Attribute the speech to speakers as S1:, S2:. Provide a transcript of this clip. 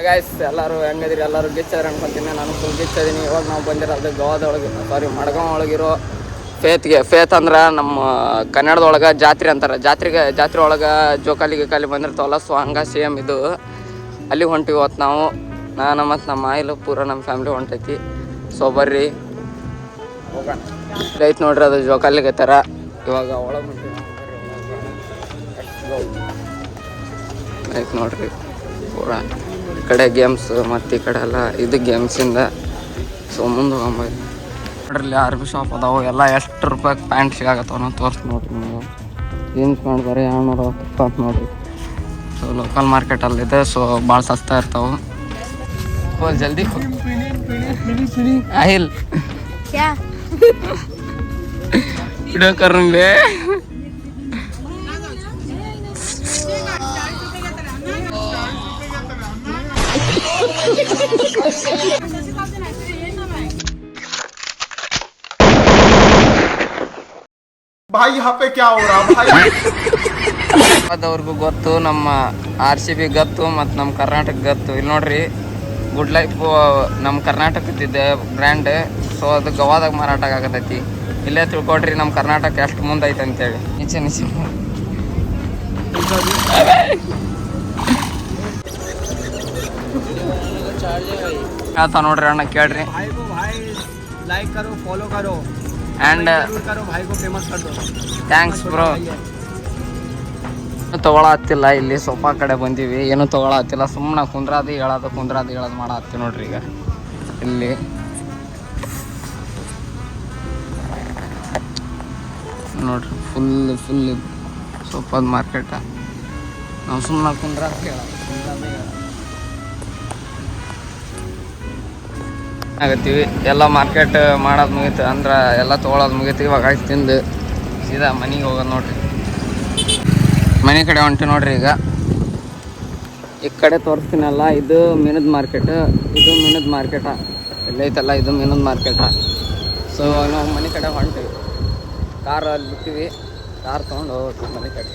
S1: Guys ಎಲ್ಲರೂ ಹೆಂಗದಿರಿ, ಎಲ್ಲರೂ ಗಿಚ್ಚದ್ರ ಅನ್ಕೊಂತೀನಿ. ನಾನು ಫುಲ್ ಗಿಚ್ಚದೀನಿ. ಇವಾಗ ನಾವು ಬಂದಿರೋದು ಗೋವಾದೊಳಗೆ, ಸಾರಿ ಮಡ್ಗಾಂವ್ ಒಳಗಿರೋ ಫೇತ್ ಅಂದ್ರೆ ನಮ್ಮ ಕನ್ನಡದೊಳಗೆ ಜಾತ್ರೆ ಅಂತಾರೆ. ಜಾತ್ರೆ ಒಳಗೆ ಜೋಕಾಲಿ ಗಿಕಾಲಿ ಬಂದಿರ್ತಾವಲ್ಲ, ಸೊ ಹಂಗೆ ಸೇಮ್ ಇದು ಅಲ್ಲಿ ಹೊಂಟಿವಿ. ಇವತ್ತು ನಾನು ಮತ್ತು ನಮ್ಮ ಆಯಿಲು ಪೂರ ನಮ್ಮ ಫ್ಯಾಮ್ಲಿ ಹೊಂಟೈತಿ. ಸೊ ಬರ್ರಿ ಹೋಗೋಣ. ಐತೆ ನೋಡ್ರಿ ಅದು ಜೋಕಾಲಿಗೆ ಥರ. ಇವಾಗ ಒಳಗೆ ಹೊಂಟಿವಿ ಐತೆ ನೋಡ್ರಿ ಪೂರ. ಈ ಕಡೆ ಗೇಮ್ಸ್ ಮತ್ತು ಈ ಕಡೆ ಎಲ್ಲ ಇದು ಗೇಮ್ಸಿಂದ. ಸೊ ಮುಂದೆ ಹೋಗ್ಬೋದು ನೋಡ್ರಿ. ಇಲ್ಲಿ ಅರ್ಬಿ ಶಾಪ್ ಅದಾವು. ಎಲ್ಲ ಎಷ್ಟು ರೂಪಾಯಿ ಪ್ಯಾಂಟ್ ಸಿಗಾಕತ್ತವ ನಾವು ತೋರಿಸಿ ನೋಡ್ರಿ. ನೀವು ಜೀನ್ಸ್ ಪ್ಯಾಂಟ್ ಬರೀ 260 ಅಂತ ನೋಡ್ರಿ. So local ಮಾರ್ಕೆಟಲ್ಲಿದೆ. ಸೊ ಭಾಳ ಸಸ್ತಾ ಇರ್ತಾವೆ. ಜಲ್ದಿ ಆಯಿಲ್ ವಿಡಿಯೋ ಕರಂಗೆ
S2: भाई यहाँ पे क्या हो रहा भाई?
S1: ಅದವ್ರಿಗೂ ಗೊತ್ತು, ನಮ್ಮ RCB ಗೊತ್ತು ಮತ್ತು ನಮ್ಮ ಕರ್ನಾಟಕ ಗೊತ್ತು. ಇಲ್ಲಿ ನೋಡ್ರಿ ಗುಡ್ ಲೈಫ್ ನಮ್ಮ ಕರ್ನಾಟಕದಿದೆ ಬ್ರ್ಯಾಂಡ್. ಸೊ ಅದು ಗೋವಾದಾಗ ಮಾರಾಟ ಆಗತೈತಿ. ಇಲ್ಲೇ ತಿಳ್ಕೊಡ್ರಿ ನಮ್ಮ ಕರ್ನಾಟಕ ಎಷ್ಟು ಮುಂದೆ ಐತೆ ಅಂತೇಳಿ. ನಿಚೆ ಹೇಳ್ತಾ ನೋಡ್ರಿ ಅಣ್ಣ, ಕೇಳ್ರಿ.
S3: लाइक करो, फॉलो करो
S1: एंड
S3: करो, भाई को फेमस कर दो.
S1: Thanks bro. ತೊಗೊಳತ್ತಿಲ್ಲ, ಇಲ್ಲಿ ಸೋಫಾ ಕಡೆ ಬಂದೀವಿ. ಏನು ತೊಗೊಳತ್ತಿಲ್ಲ, ಸುಮ್ಮನೆ ಕುಂದ್ರಾದು ಹೇಳೋದು ಮಾಡತ್ತೀವಿ ನೋಡ್ರಿ. ಈಗ ಇಲ್ಲಿ ನೋಡ್ರಿ ಫುಲ್ ಸೋಫಾದ ಮಾರ್ಕೆಟ. ನಾವು ಸುಮ್ಮನೆ ಕುಂದ್ರಾದು ಹೇಳೋದು ಆಗತ್ತೀವಿ. ಎಲ್ಲ ಮಾರ್ಕೆಟ್ ಮಾಡೋದು ಮುಗೀತು, ಅಂದ್ರೆ ಎಲ್ಲ ತೊಗೊಳೋದು ಮುಗೀತು. ಇವಾಗ ಆಯ್ತು ತಿಂದು ಸೀದಾ ಮನೆಗೆ ಹೋಗೋದು ನೋಡ್ರಿ. ಮನೆ ಕಡೆ ಹೊಂಟಿ ನೋಡ್ರಿ. ಈಗ ಈ ಕಡೆ ತೋರಿಸ್ತೀನಲ್ಲ, ಇದು ಮೀನದ ಮಾರ್ಕೆಟ್. ಎಲ್ಲೈತಲ್ಲ ಇದು ಮೀನದ ಮಾರ್ಕೆಟ. ಸೊ ನಾವು ಮನೆ ಕಡೆ ಹೊಂಟಿವಿ. ಕಾರ್ ಅಲ್ಲಿ ಬಿಟ್ಟಿವಿ. ಕಾರ್ ತೊಗೊಂಡು ಹೋಗ್ತೀವಿ ಮನೆ ಕಡೆ.